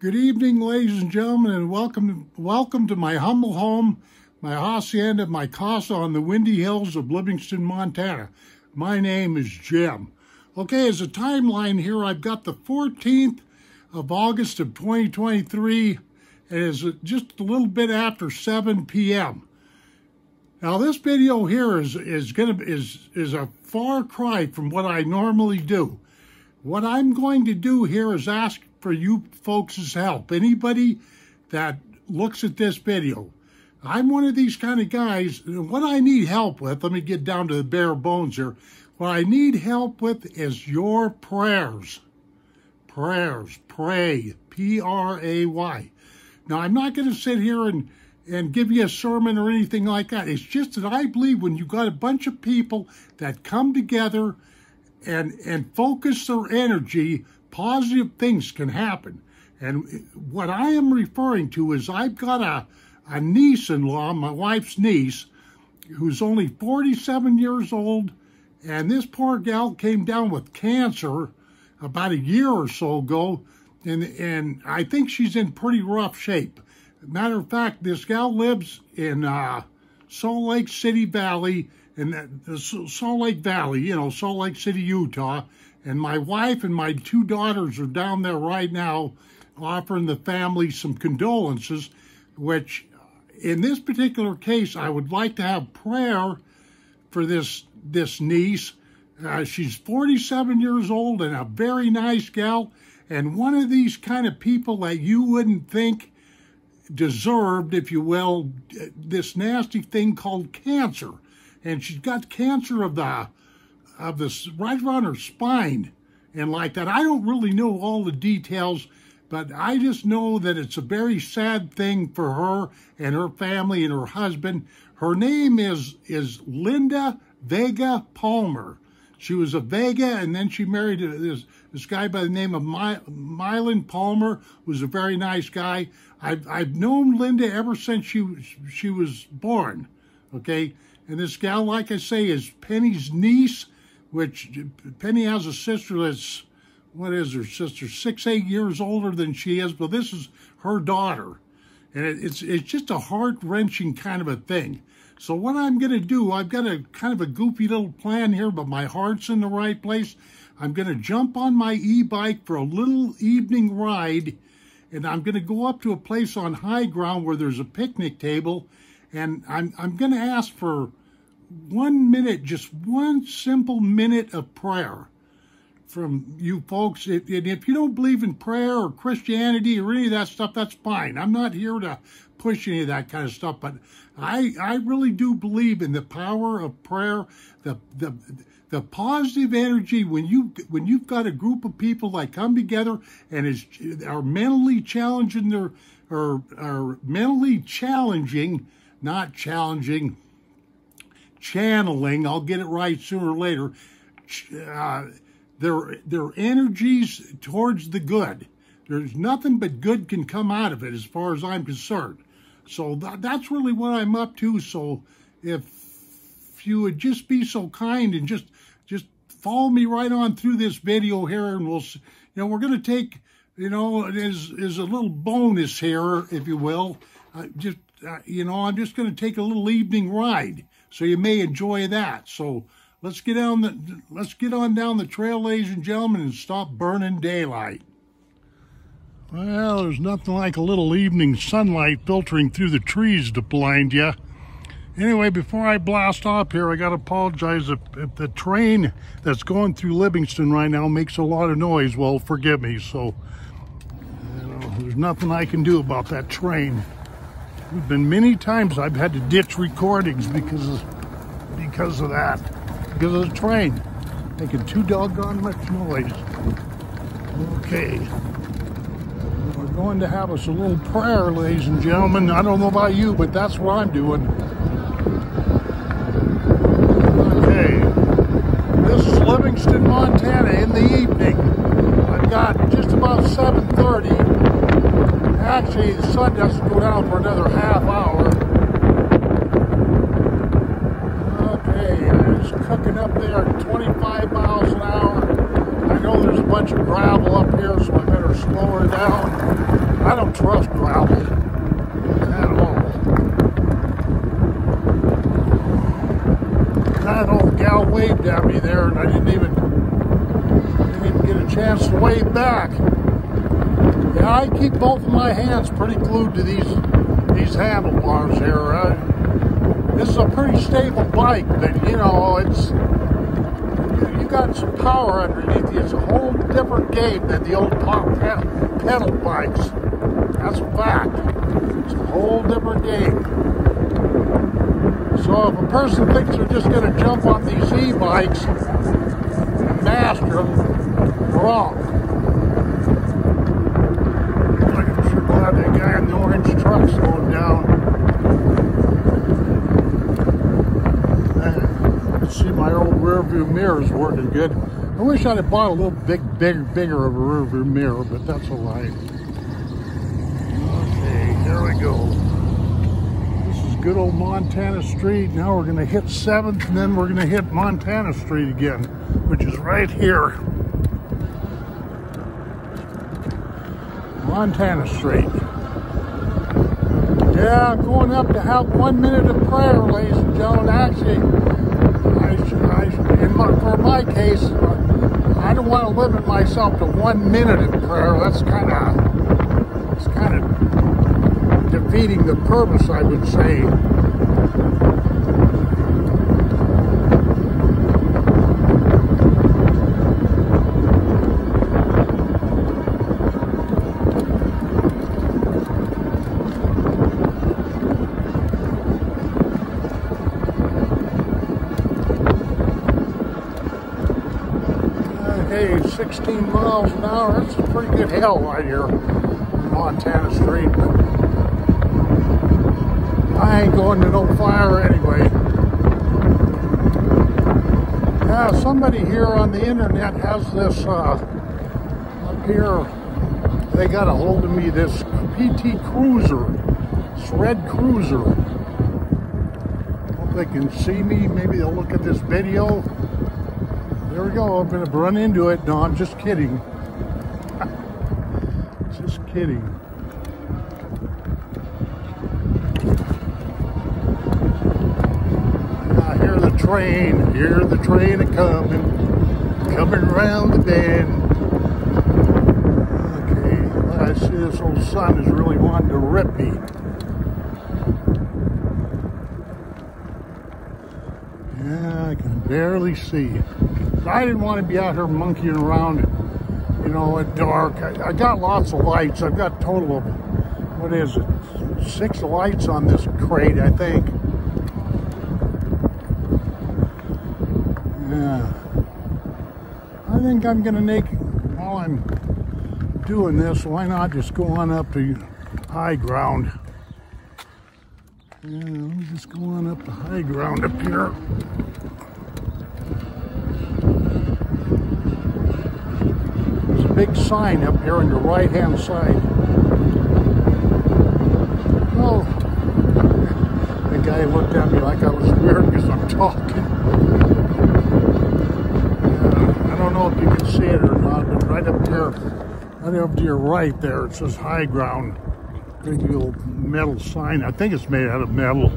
Good evening, ladies and gentlemen, and welcome to my humble home, my hacienda, my casa on the windy hills of Livingston, Montana. My name is Jim. Okay, as a timeline here, I've got the 14th of August of 2023, and it's just a little bit after 7 p.m. Now, this video here is a far cry from what I normally do. What I'm going to do here is ask for you folks' help. Anybody that looks at this video. I'm one of these kind of guys. What I need help with, let me get down to the bare bones here. What I need help with is your prayers. Prayers. Pray. P-R-A-Y. Now, I'm not going to sit here and give you a sermon or anything like that. It's just that I believe when you've got a bunch of people that come together and focus their energy, positive things can happen. And what I am referring to is I've got a niece-in-law, my wife's niece, who's only 47 years old, and this poor gal came down with cancer about a year or so ago, and I think she's in pretty rough shape. Matter of fact, this gal lives in Salt Lake City Valley, in the Salt Lake Valley, you know, Salt Lake City, Utah. And my wife and my two daughters are down there right now offering the family some condolences, which in this particular case, I would like to have prayer for this niece. She's 47 years old and a very nice gal, and one of these kind of people that you wouldn't think deserved, if you will, this nasty thing called cancer. And she's got cancer of the right around her spine and like that. I don't really know all the details, but I just know that it's a very sad thing for her and her family and her husband. Her name is Linda Vega Palmer. She was a Vega, and then she married this guy by the name of Mylan Palmer, who's a very nice guy. I've known Linda ever since she was born, okay? And this gal, like I say, is Penny's niece, which Penny has a sister that's, what is her sister, 6-8 years older than she is, but this is her daughter. And it's just a heart-wrenching kind of a thing. So what I'm going to do, I've got a kind of a goofy little plan here, but my heart's in the right place. I'm going to jump on my e-bike for a little evening ride, and I'm going to go up to a place on high ground where there's a picnic table, and I'm going to ask for 1 minute, just one simple minute of prayer from you folks. And if you don't believe in prayer or Christianity or any of that stuff, that's fine. I'm not here to push any of that kind of stuff, but I really do believe in the power of prayer, the positive energy when you've got a group of people that come together and are mentally challenging are mentally challenging, not challenging, channeling, I'll get it right sooner or later, their energies towards the good. There's nothing but good can come out of it as far as I'm concerned. So that's really what I'm up to. So if you would just be so kind and just follow me right on through this video here, and we're going to take, is a little bonus here, if you will. I'm just going to take a little evening ride. So you may enjoy that. So let's get on down the trail, ladies and gentlemen, and stop burning daylight. Well, there's nothing like a little evening sunlight filtering through the trees to blind you. Anyway, before I blast off here, I got to apologize if the train that's going through Livingston right now makes a lot of noise. Well, forgive me. So there's nothing I can do about that train. There's been many times I've had to ditch recordings because of that, because of the train making too doggone much noise. Okay, we're going to have us a little prayer, ladies and gentlemen. I don't know about you, but that's what I'm doing. Okay, this is Livingston, Montana in the evening. I've got just about 7:30. Actually, the sun doesn't go down for another half hour. Okay, it's cooking up there at 25 miles an hour. I know there's a bunch of gravel up here, so I better better slow her down. I don't trust gravel at all. That old gal waved at me there, and I didn't even get a chance to wave back. Yeah, I keep both of my hands pretty glued to these handlebars here. This is a pretty stable bike, but you know, you got some power underneath you. It's a whole different game than the old pedal bikes. That's a fact. It's a whole different game. So if a person thinks they're just going to jump on these e-bikes and master them, wrong. I'm sure glad that guy in the orange truck slowed down. See, my old rear view mirror is working good. I wish I'd have bought a little bigger of a rear view mirror, but that's all right. Okay, here we go. This is good old Montana Street. Now we're going to hit 7th, and then we're going to hit Montana Street again, which is right here. Montana Street. Yeah, going up to have 1 minute of prayer, ladies and gentlemen. Actually, for my case, I don't want to limit myself to 1 minute of prayer. That's kind of defeating the purpose, I would say. Hey, 16 miles an hour, that's a pretty good hill right here on Montana Street. But I ain't going to no fire anyway. Yeah, somebody here on the internet has this up here. They got a hold of me, this PT Cruiser, this red Cruiser. Hope they can see me. Maybe they'll look at this video. There we go, I'm going to run into it. No, I'm just kidding. Just kidding. I hear the train a-coming, coming around the bend. Okay, well, I see this old sun is really wanting to rip me. Yeah, I can barely see. I didn't want to be out here monkeying around, you know, at dark. I got lots of lights. I've got a total of, what is it, 6 lights on this crate, I think. Yeah. I think I'm going to make, while I'm doing this, why not just go on up to high ground? Yeah, let me just go on up to high ground up here. Big sign up here on your right hand side. Oh, the guy looked at me like I was weird because I'm talking. I don't know if you can see it or not, but right up there, right up to your right there, it says high ground. Big little metal sign. I think it's made out of metal.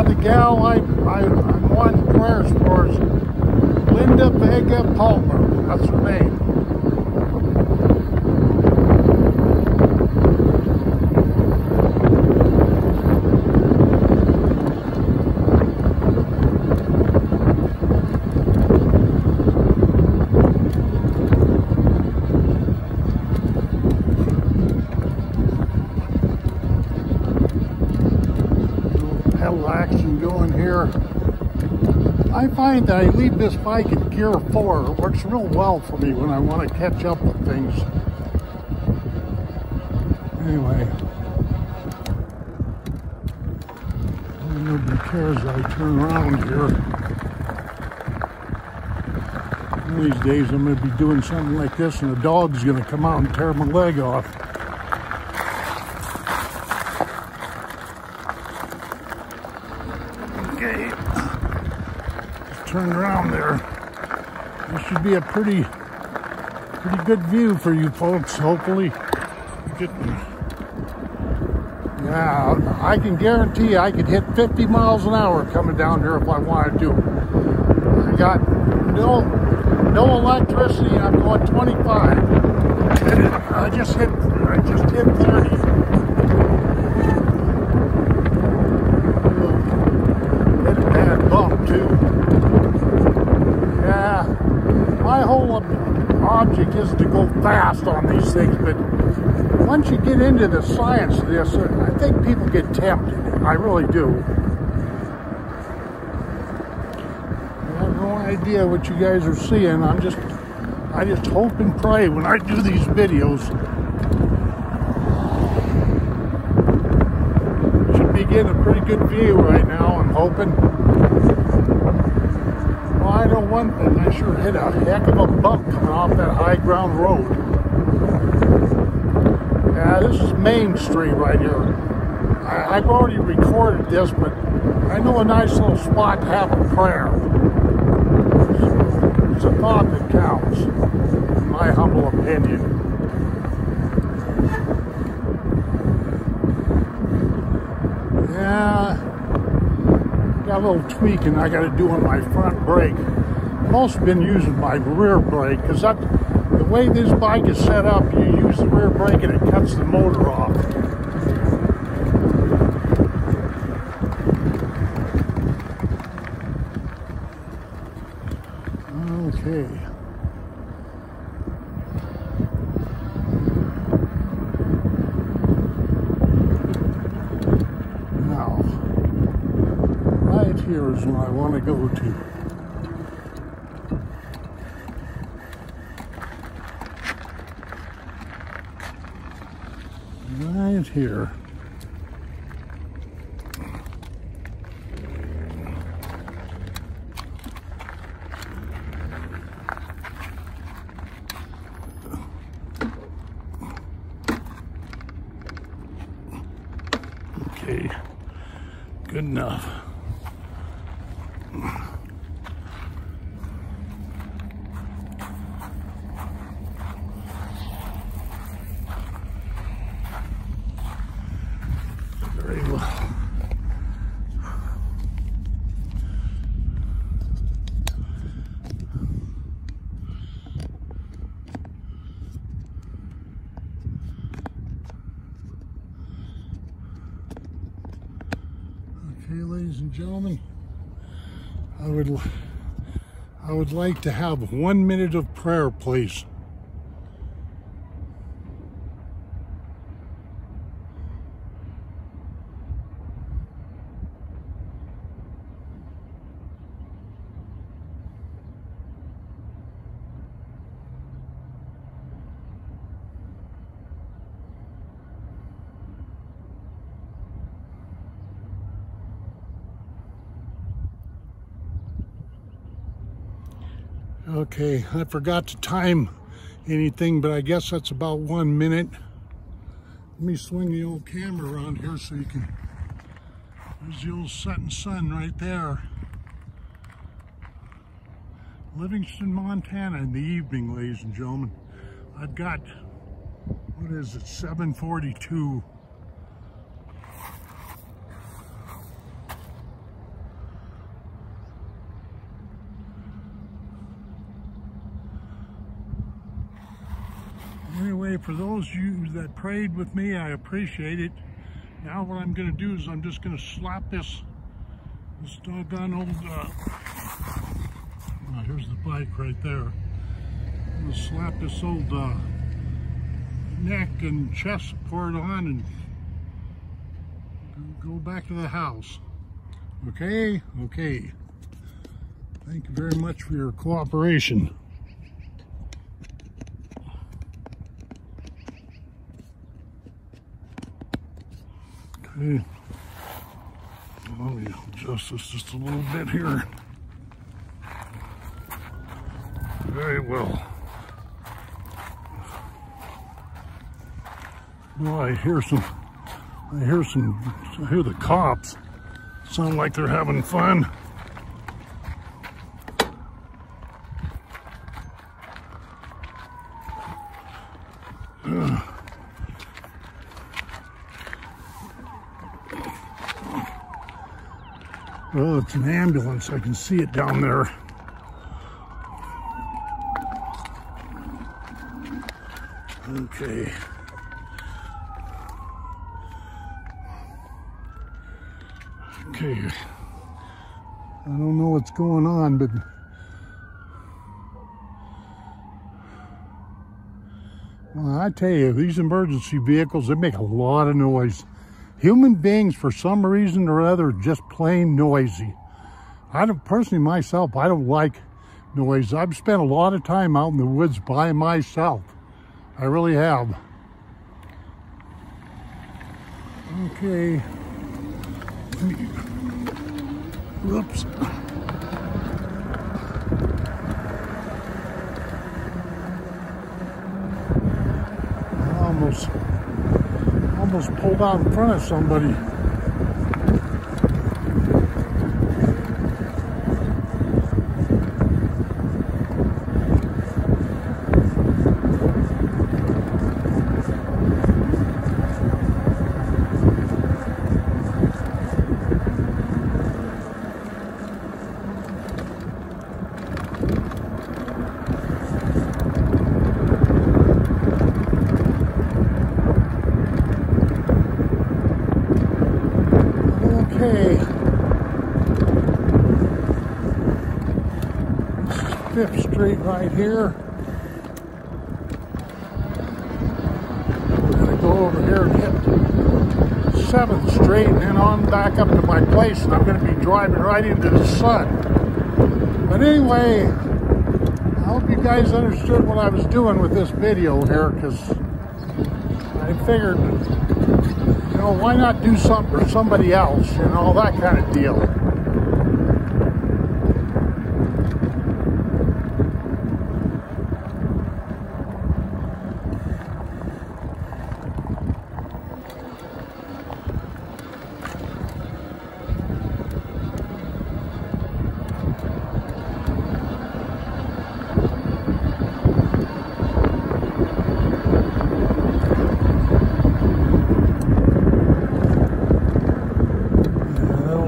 The gal I'm wanting prayers for is Vega Palmer. That's her name. Action going here. I find that I leave this bike in gear 4. It works real well for me when I want to catch up with things. Anyway, nobody cares I turn around here. One of these days I'm going to be doing something like this and a dog's going to come out and tear my leg off. Okay. Just turn around there. This should be a pretty good view for you folks, hopefully. Yeah, I can guarantee I could hit 50 miles an hour coming down here if I wanted to. I got no electricity. I'm going 25. I just hit 30. Hit a bad bump too. Yeah, my whole object is to go fast on these things, but once you get into the science of this, I think people get tempted. I really do. I have no idea what you guys are seeing. I just hope and pray when I do these videos. Should be getting a pretty good view right now, I'm hoping. Well, I know one thing, I sure hit a heck of a bump coming off that high ground road. Yeah, this is Main Street right here. I've already recorded this, but I know a nice little spot to have a prayer. It's a thought that counts, in my humble opinion. Yeah, got a little tweaking I got to do on my front brake. I've also been using my rear brake because the way this bike is set up, you use the rear brake and it cuts the motor off. Okay. Now, right here is where I want to go to. Right here. Okay, good enough. Very well. Okay, ladies and gentlemen, I would like to have 1 minute of prayer, please. Okay, I forgot to time anything, but I guess that's about 1 minute. Let me swing the old camera around here so you can, there's the old setting sun right there. Livingston, Montana in the evening, ladies and gentlemen. I've got, what is it, 7:42. Anyway, for those of you that prayed with me, I appreciate it. Now what I'm going to do is I'm just going to slap this doggone old, here's the bike right there. I'm going to slap this old neck and chest support on and go back to the house. Okay? Okay. Thank you very much for your cooperation. Okay, let me adjust this just a little bit here. Okay. I will. Well, I hear the cops. Sound like they're having fun. Well, it's an ambulance. I can see it down there. Okay. Okay. I don't know what's going on, but well, I tell you, these emergency vehicles, they make a lot of noise. Human beings, for some reason or other, are just plain noisy. I don't, personally myself, I don't like noise. I've spent a lot of time out in the woods by myself. I really have. Okay. Whoops. Almost pulled out in front of somebody. Okay, 5th Street right here. We're going to go over here and hit 7th Street and then on back up to my place, and I'm going to be driving right into the sun. But anyway, I hope you guys understood what I was doing with this video here, because I figured, you know, why not do something for somebody else, you know, that kind of deal.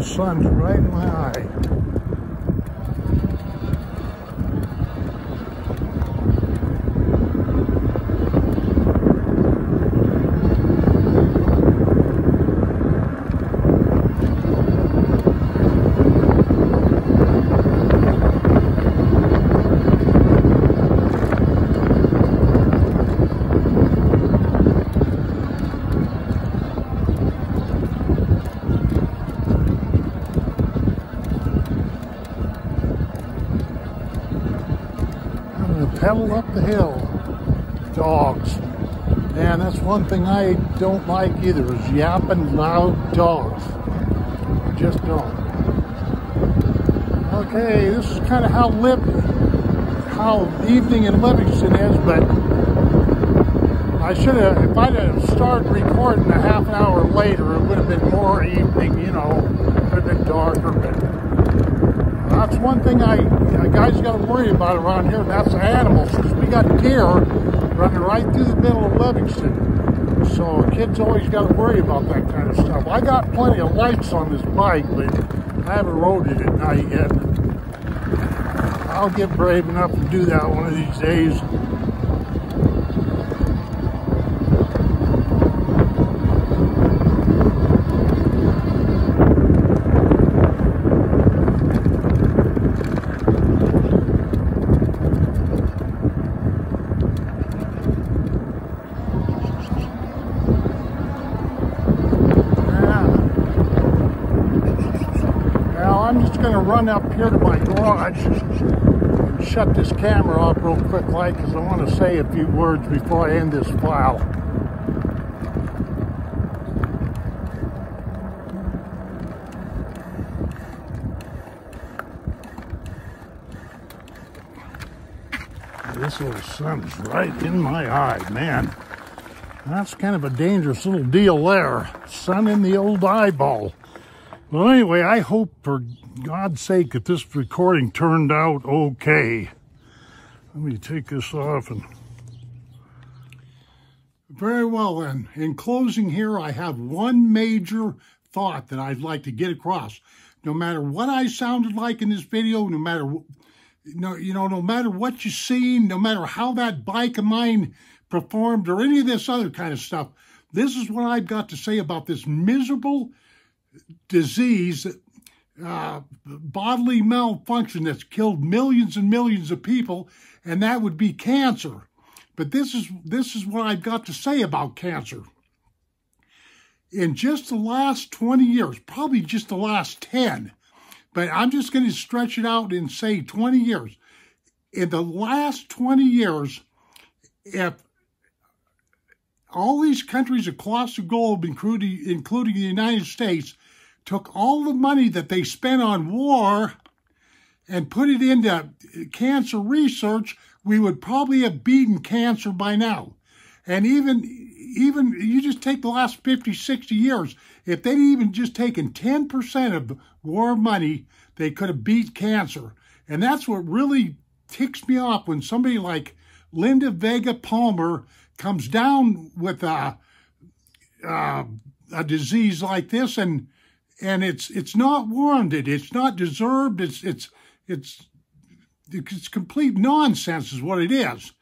Sun's right in my eye. Pedal up the hill. Dogs. Man, that's one thing I don't like either, is yapping loud dogs. Just don't. Okay, this is kind of how evening in Livingston is, but I should have, if I'd have started recording a half an hour later, it would have been more evening, you know, it would have been darker, but that's one thing guys got to worry about around here, and that's animals, because we got deer running right through the middle of Livingston. So kids always got to worry about that kind of stuff. I got plenty of lights on this bike, but I haven't rode it at night yet. I'll get brave enough to do that one of these days. I'm just going to run up here to my garage and shut this camera off real quick, like, because I want to say a few words before I end this file. little sun's right in my eye, man. That's kind of a dangerous little deal there. Sun in the old eyeball. Well, anyway, I hope for God's sake that this recording turned out okay. Let me take this off and... Very well then. In closing here, I have one major thought that I'd like to get across. No matter what I sounded like in this video, no matter what you've seen, no matter how that bike of mine performed or any of this other kind of stuff, this is what I've got to say about this miserable disease, bodily malfunction that's killed millions and millions of people, and that would be cancer. But this is what I've got to say about cancer. In just the last 20 years, probably just the last 10, but I'm just going to stretch it out and say 20 years. In the last 20 years, if all these countries across the globe, including the United States, took all the money that they spent on war and put it into cancer research, we would probably have beaten cancer by now. And even you just take the last 50, 60 years, if they'd even just taken 10% of war money, they could have beat cancer. And that's what really ticks me off when somebody like Linda Vega Palmer comes down with a disease like this, and it's not warranted, it's not deserved, it's complete nonsense is what it is.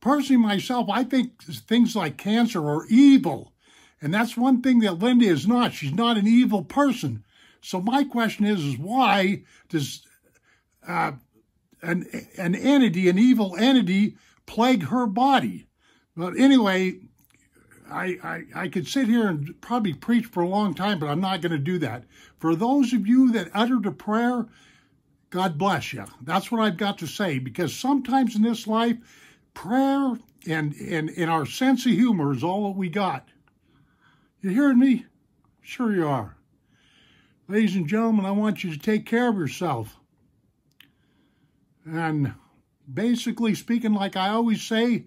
Personally, myself, I think things like cancer are evil, and that's one thing that Linda is not. She's not an evil person. So my question is why does an evil entity, plague her body? But anyway, I could sit here and probably preach for a long time, but I'm not going to do that. For those of you that uttered a prayer, God bless you. That's what I've got to say, because sometimes in this life, prayer and our sense of humor is all that we got. You hearing me? Sure you are. Ladies and gentlemen, I want you to take care of yourself. And basically speaking, like I always say,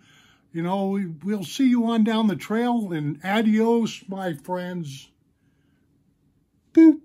you know, we'll see you on down the trail, and adios, my friends. Boop.